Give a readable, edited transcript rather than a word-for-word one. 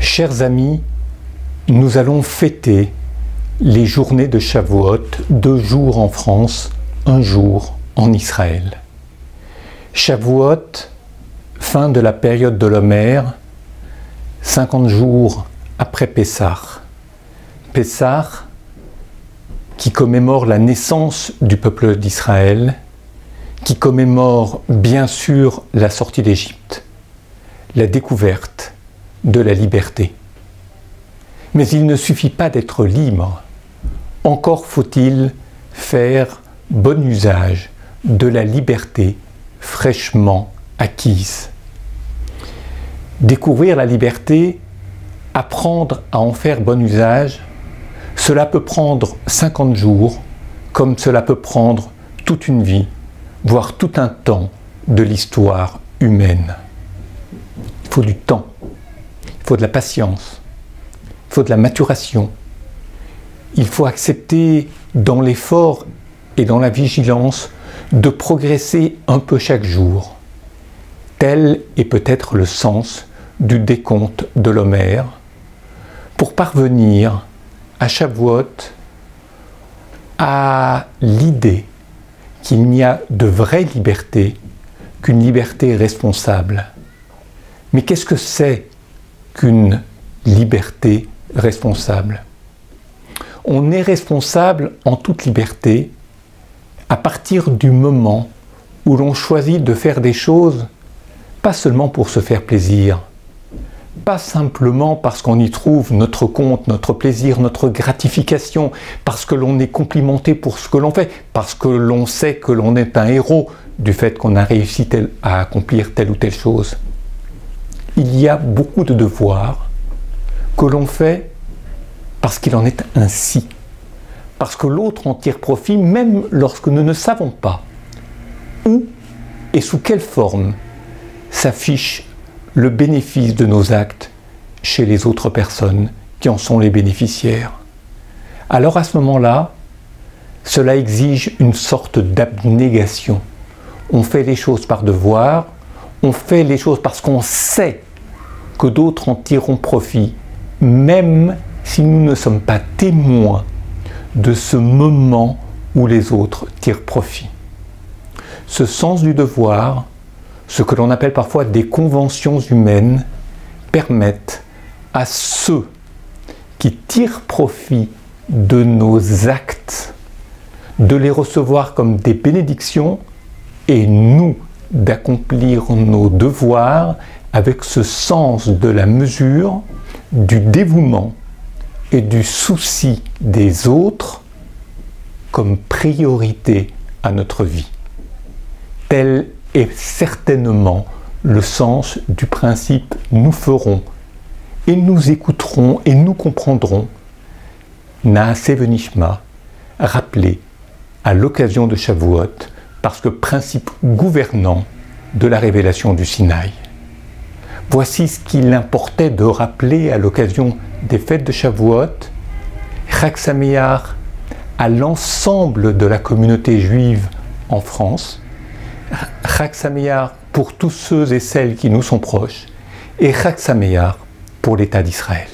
Chers amis, nous allons fêter les journées de Shavuot, 2 jours en France, 1 jour en Israël. Shavuot, fin de la période de l'Homer, 50 jours après Pessah. Pessah, qui commémore la naissance du peuple d'Israël, qui commémore bien sûr la sortie d'Égypte, la découverte de la liberté. Mais il ne suffit pas d'être libre, encore faut-il faire bon usage de la liberté fraîchement acquise. Découvrir la liberté, apprendre à en faire bon usage, cela peut prendre 50 jours, comme cela peut prendre toute une vie, voire tout un temps de l'histoire humaine. Il faut du temps, il faut de la patience, il faut de la maturation. Il faut accepter dans l'effort et dans la vigilance de progresser un peu chaque jour. Tel est peut-être le sens du décompte de l'Homer, pour parvenir à Shavuot à l'idée qu'il n'y a de vraie liberté qu'une liberté responsable. Mais qu'est-ce que c'est qu'une liberté responsable? On est responsable en toute liberté à partir du moment où l'on choisit de faire des choses pas seulement pour se faire plaisir, pas simplement parce qu'on y trouve notre compte, notre plaisir, notre gratification, parce que l'on est complimenté pour ce que l'on fait, parce que l'on sait que l'on est un héros du fait qu'on a réussi à accomplir telle ou telle chose. Il y a beaucoup de devoirs que l'on fait parce qu'il en est ainsi, parce que l'autre en tire profit même lorsque nous ne savons pas où et sous quelle forme s'affiche le bénéfice de nos actes chez les autres personnes qui en sont les bénéficiaires. Alors à ce moment-là, cela exige une sorte d'abnégation. On fait les choses par devoir, on fait les choses parce qu'on sait que d'autres en tireront profit, même si nous ne sommes pas témoins de ce moment où les autres tirent profit. Ce sens du devoir, ce que l'on appelle parfois des conventions humaines, permettent à ceux qui tirent profit de nos actes de les recevoir comme des bénédictions et nous d'accomplir nos devoirs avec ce sens de la mesure, du dévouement et du souci des autres comme priorité à notre vie. Tel est certainement le sens du principe « nous ferons » et nous écouterons et nous comprendrons Naaseh Venishma, rappelé à l'occasion de Shavuot, parce que principe gouvernant de la révélation du Sinaï. Voici ce qu'il importait de rappeler à l'occasion des fêtes de Shavuot, Chag Sameach à l'ensemble de la communauté juive en France, Chag Sameach pour tous ceux et celles qui nous sont proches, et Chag Sameach pour l'État d'Israël.